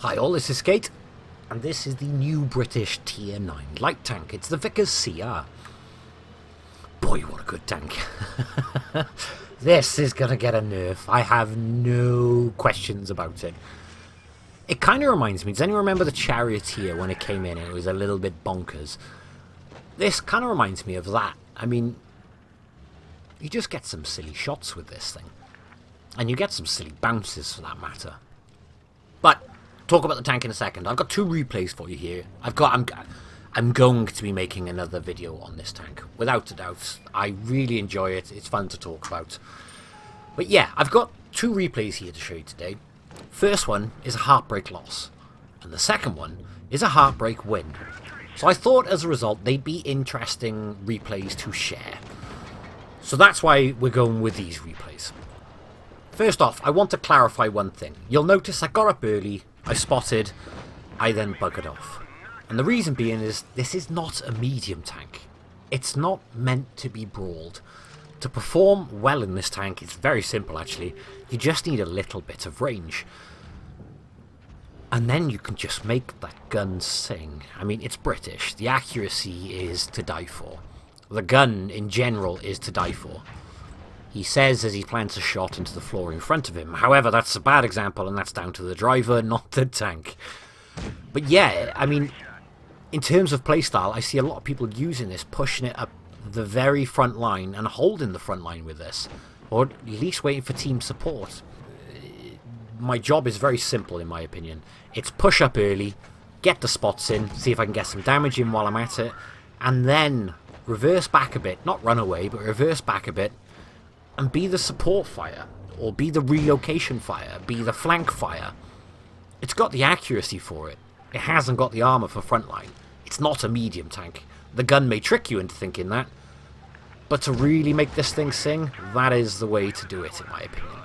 Hi all, this is Skate, and this is the new British Tier 9 light tank. It's the Vickers CR. Boy, what a good tank. This is going to get a nerf. I have no questions about it. It kind of reminds me, does anyone remember the Charioteer when it came in and it was a little bit bonkers? This kind of reminds me of that. I mean, you just get some silly shots with this thing. And you get some silly bounces for that matter. But talk about the tank in a second. I've got two replays for you here. I'm going to be making another video on this tank, without a doubt. I really enjoy it. It's fun to talk about. But yeah, I've got two replays here to show you today. First one is a heartbreak loss, and the second one is a heartbreak win. So I thought as a result they'd be interesting replays to share. So that's why we're going with these replays. First off, I want to clarify one thing. You'll notice I got up early, I spotted, I then buggered off. And the reason being is this is not a medium tank. It's not meant to be brawled. To perform well in this tank, it's very simple actually. You just need a little bit of range. And then you can just make that gun sing. I mean, it's British. The accuracy is to die for. The gun in general is to die for. He says as he plants a shot into the floor in front of him. However, that's a bad example and that's down to the driver, not the tank. But yeah, I mean, in terms of playstyle, I see a lot of people using this, pushing it up the very front line and holding the front line with this. Or at least waiting for team support. My job is very simple in my opinion. It's push up early, get the spots in, see if I can get some damage in while I'm at it, and then reverse back a bit, not run away, but reverse back a bit, and be the support fire, or be the relocation fire, be the flank fire. It's got the accuracy for it. It hasn't got the armor for frontline. It's not a medium tank. The gun may trick you into thinking that, but to really make this thing sing, that is the way to do it in my opinion.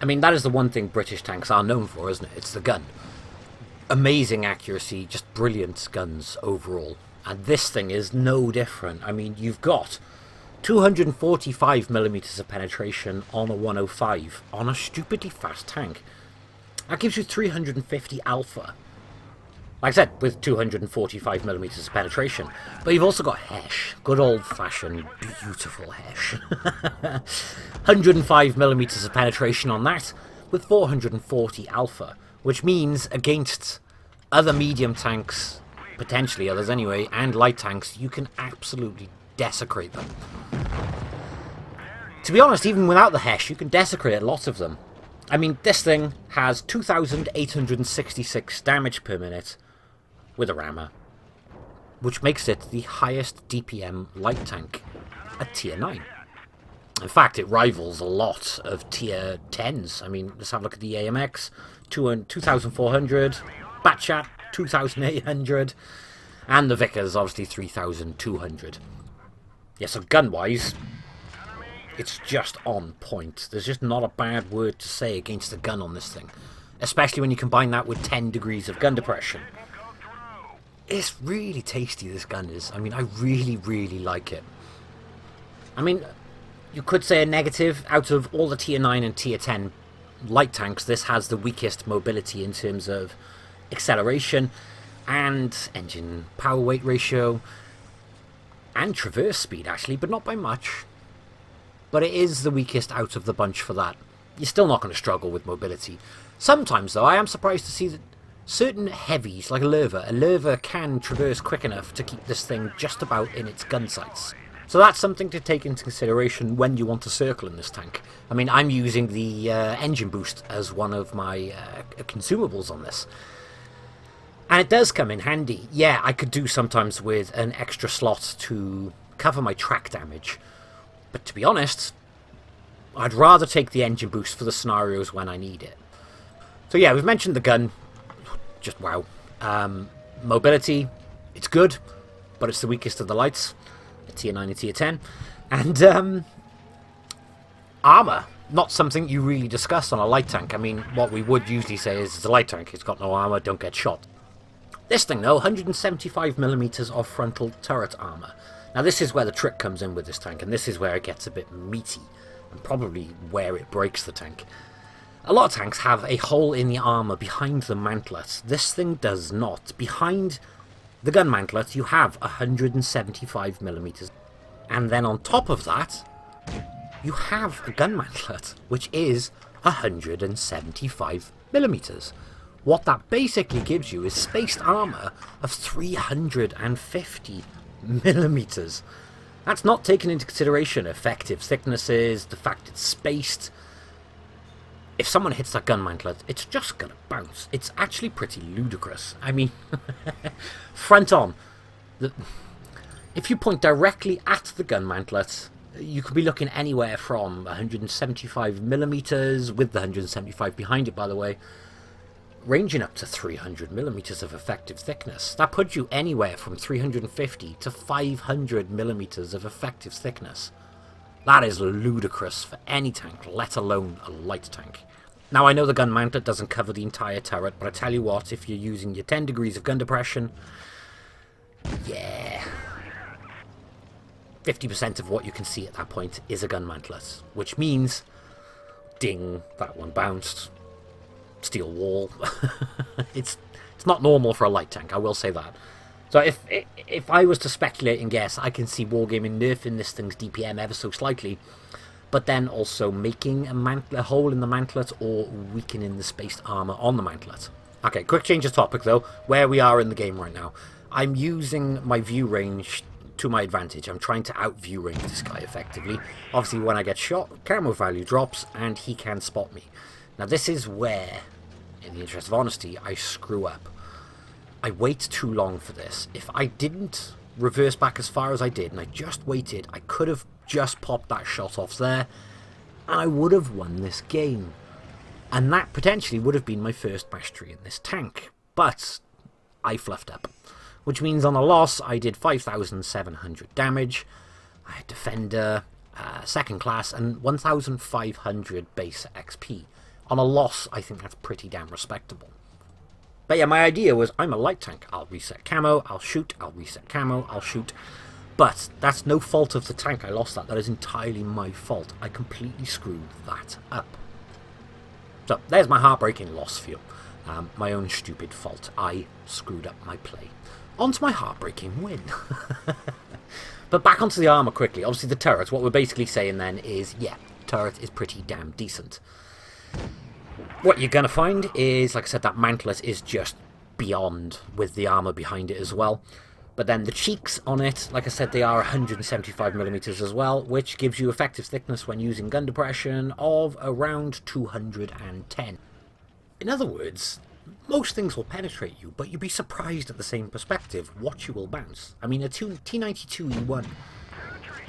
I mean, that is the one thing British tanks are known for, isn't it? It's the gun. Amazing accuracy, just brilliant guns overall. And this thing is no different. I mean, you've got 245mm of penetration on a 105 on a stupidly fast tank. That gives you 350 alpha. Like I said, with 245mm of penetration. But you've also got Hesh. Good old-fashioned, beautiful Hesh. 105mm of penetration on that, with 440 alpha. Which means, against other medium tanks, potentially others anyway, and light tanks, you can absolutely desecrate them. To be honest, even without the Hesh, you can desecrate lots of them. I mean, this thing has 2,866 damage per minute with a rammer, which makes it the highest DPM light tank at Tier 9. In fact, it rivals a lot of Tier 10s. I mean, let's have a look at the AMX, 2,400, Batchat, 2,800, and the Vickers, obviously, 3,200. Yeah, so gun-wise, it's just on point. There's just not a bad word to say against the gun on this thing. Especially when you combine that with 10 degrees of gun depression. It's really tasty, this gun is. I mean, I really, really like it. I mean, you could say a negative. Out of all the Tier 9 and Tier 10 light tanks, this has the weakest mobility in terms of acceleration and engine power weight ratio. And traverse speed, actually, but not by much. But it is the weakest out of the bunch for that. You're still not going to struggle with mobility. Sometimes, though, I am surprised to see that certain heavies, like a Lurva can traverse quick enough to keep this thing just about in its gun sights. So that's something to take into consideration when you want to circle in this tank. I mean, I'm using the engine boost as one of my consumables on this. And it does come in handy. Yeah, I could do sometimes with an extra slot to cover my track damage. But to be honest, I'd rather take the engine boost for the scenarios when I need it. So yeah, we've mentioned the gun. Just wow. Mobility, it's good, but it's the weakest of the lights. Tier 9 and Tier 10. And armor, not something you really discuss on a light tank. I mean, what we would usually say is it's a light tank, it's got no armor, don't get shot. This thing though, 175mm of frontal turret armor. Now this is where the trick comes in with this tank, and this is where it gets a bit meaty, and probably where it breaks the tank. A lot of tanks have a hole in the armour behind the mantlet. This thing does not. Behind the gun mantlet, you have 175mm. And then on top of that, you have a gun mantlet, which is 175mm. What that basically gives you is spaced armour of 350mm. That's not taking into consideration effective thicknesses, the fact it's spaced. If someone hits that gun mantlet, it's just going to bounce. It's actually pretty ludicrous. I mean, front on. If you point directly at the gun mantlet, you could be looking anywhere from 175mm, with the 175 behind it, by the way, ranging up to 300mm of effective thickness. That puts you anywhere from 350 to 500mm of effective thickness. That is ludicrous for any tank, let alone a light tank. Now, I know the gun mantlet doesn't cover the entire turret, but I tell you what, if you're using your 10 degrees of gun depression, yeah, 50% of what you can see at that point is a gun mantlet, which means, ding, that one bounced. Steel wall. It's not normal for a light tank, I will say that. So if I was to speculate and guess, I can see Wargaming nerfing this thing's DPM ever so slightly, but then also making a hole in the mantlet or weakening the spaced armour on the mantlet. Okay, quick change of topic though, where we are in the game right now. I'm using my view range to my advantage. I'm trying to out view range this guy effectively. Obviously when I get shot, camo value drops and he can spot me. Now this is where, in the interest of honesty, I screw up. I wait too long for this. If I didn't reverse back as far as I did, and I just waited, I could have just popped that shot off there, and I would have won this game. And that potentially would have been my first mastery in this tank. But I fluffed up. Which means on a loss, I did 5,700 damage. I had Defender, second class, and 1,500 base XP. On a loss, I think that's pretty damn respectable. But yeah, my idea was, I'm a light tank. I'll reset camo, I'll shoot, I'll reset camo, I'll shoot. But that's no fault of the tank I lost that. That is entirely my fault. I completely screwed that up. So, there's my heartbreaking loss for you. My own stupid fault. I screwed up my play. On to my heartbreaking win. But back onto the armour quickly. Obviously the turret, what we're basically saying then is, yeah, turret is pretty damn decent. What you're going to find is, like I said, that mantlet is just beyond with the armour behind it as well. But then the cheeks on it, like I said, they are 175mm as well, which gives you effective thickness when using gun depression of around 210. In other words, most things will penetrate you, but you'll be surprised at the same perspective what you will bounce. I mean, a T92E1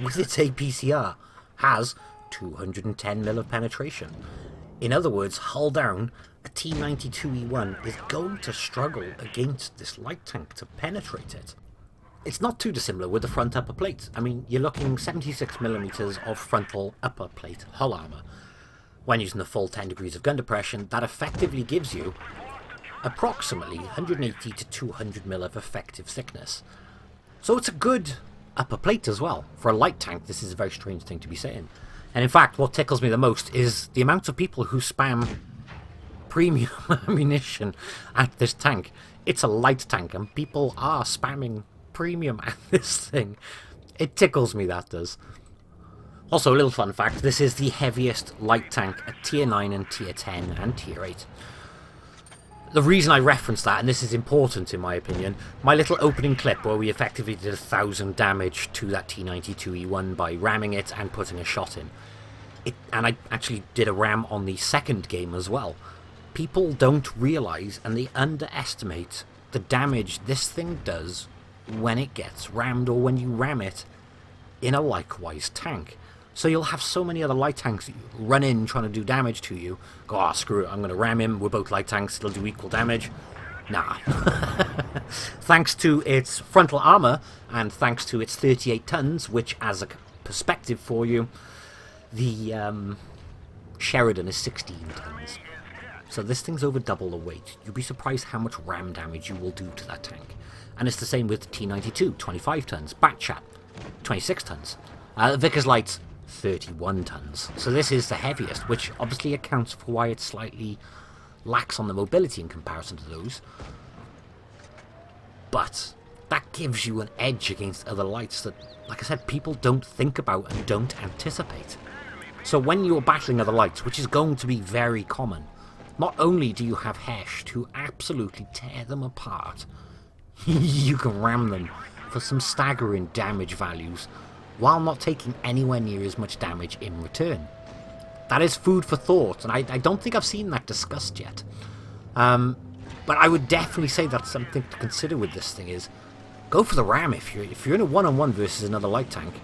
with its APCR has 210mm of penetration. In other words, hull down, a T92E1 is going to struggle against this light tank to penetrate it. It's not too dissimilar with the front upper plate. I mean, you're looking 76mm of frontal upper plate hull armour. When using the full 10 degrees of gun depression, that effectively gives you approximately 180 to 200mm of effective thickness. So it's a good upper plate as well. For a light tank, this is a very strange thing to be saying. And in fact, what tickles me the most is the amount of people who spam premium ammunition at this tank. It's a light tank, and people are spamming premium at this thing. It tickles me, that does. Also, a little fun fact, this is the heaviest light tank at tier 9 and tier 10 and tier 8. The reason I reference that, and this is important in my opinion, my little opening clip where we effectively did 1,000 damage to that T92E1 by ramming it and putting a shot in. And I actually did a ram on the second game as well. People don't realise and they underestimate the damage this thing does when it gets rammed or when you ram it in a likewise tank. So you'll have so many other light tanks that you run in trying to do damage to you. Go, ah, screw it, I'm going to ram him. We're both light tanks, it'll do equal damage. Nah. Thanks to its frontal armour, and thanks to its 38 tons, which, as a perspective for you, the Sheridan is 16 tons. So this thing's over double the weight. You'll be surprised how much ram damage you will do to that tank. And it's the same with T92, 25 tons. Batchat, 26 tons. Vickers Light, 31 tons. So this is the heaviest, which obviously accounts for why it's slightly lax on the mobility in comparison to those. But that gives you an edge against other lights that, like I said, people don't think about and don't anticipate. So when you're battling other lights, which is going to be very common, not only do you have Hesht, who absolutely tear them apart, you can ram them for some staggering damage values, while not taking anywhere near as much damage in return. That is food for thought, and I don't think I've seen that discussed yet. But I would definitely say that's something to consider with this thing is, go for the ram if you're in a one-on-one versus another light tank,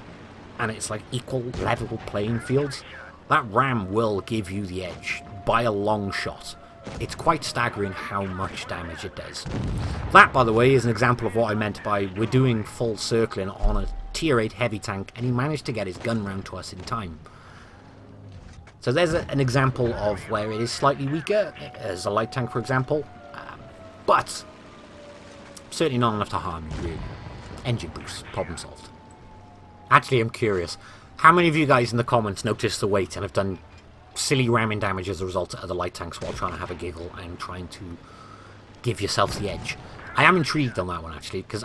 and it's like equal level playing fields. That ram will give you the edge by a long shot. It's quite staggering how much damage it does. That, by the way, is an example of what I meant by we're doing full circling on a tier 8 heavy tank, and he managed to get his gun round to us in time. So there's an example of where it is slightly weaker as a light tank, for example, but certainly not enough to harm you, really. Engine boost, problem solved. Actually, I'm curious, how many of you guys in the comments noticed the weight and have done silly ramming damage as a result of other light tanks while trying to have a giggle and trying to give yourself the edge? I am intrigued on that one, actually, because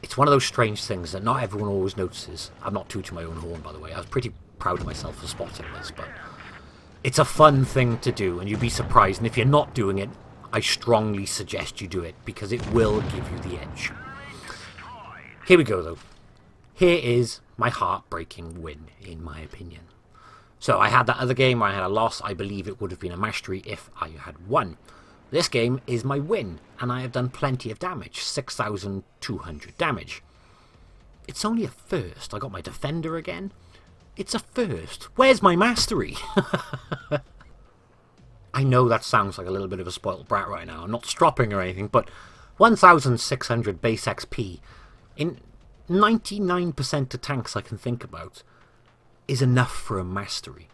it's one of those strange things that not everyone always notices. I'm not tooting my own horn, by the way. I was pretty proud of myself for spotting this, but it's a fun thing to do, and you'd be surprised. And if you're not doing it, I strongly suggest you do it, because it will give you the edge. Here we go, though. Here is my heartbreaking win, in my opinion. So I had that other game where I had a loss. I believe it would have been a mastery if I had won. This game is my win, and I have done plenty of damage, 6,200 damage. It's only a first. I got my defender again. It's a first. Where's my mastery? I know that sounds like a little bit of a spoiled brat right now. I'm not stropping or anything, but 1,600 base XP in 99% of tanks I can think about is enough for a mastery.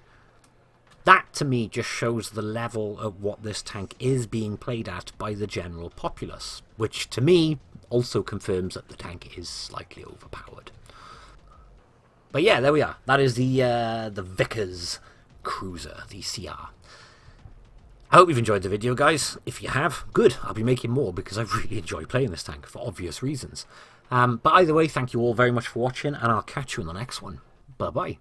That, to me, just shows the level of what this tank is being played at by the general populace, which, to me, also confirms that the tank is slightly overpowered. But yeah, there we are. That is the Vickers Cruiser, the CR. I hope you've enjoyed the video, guys. If you have, good. I'll be making more because I really enjoy playing this tank for obvious reasons. But either way, thank you all very much for watching, and I'll catch you in the next one. Bye-bye.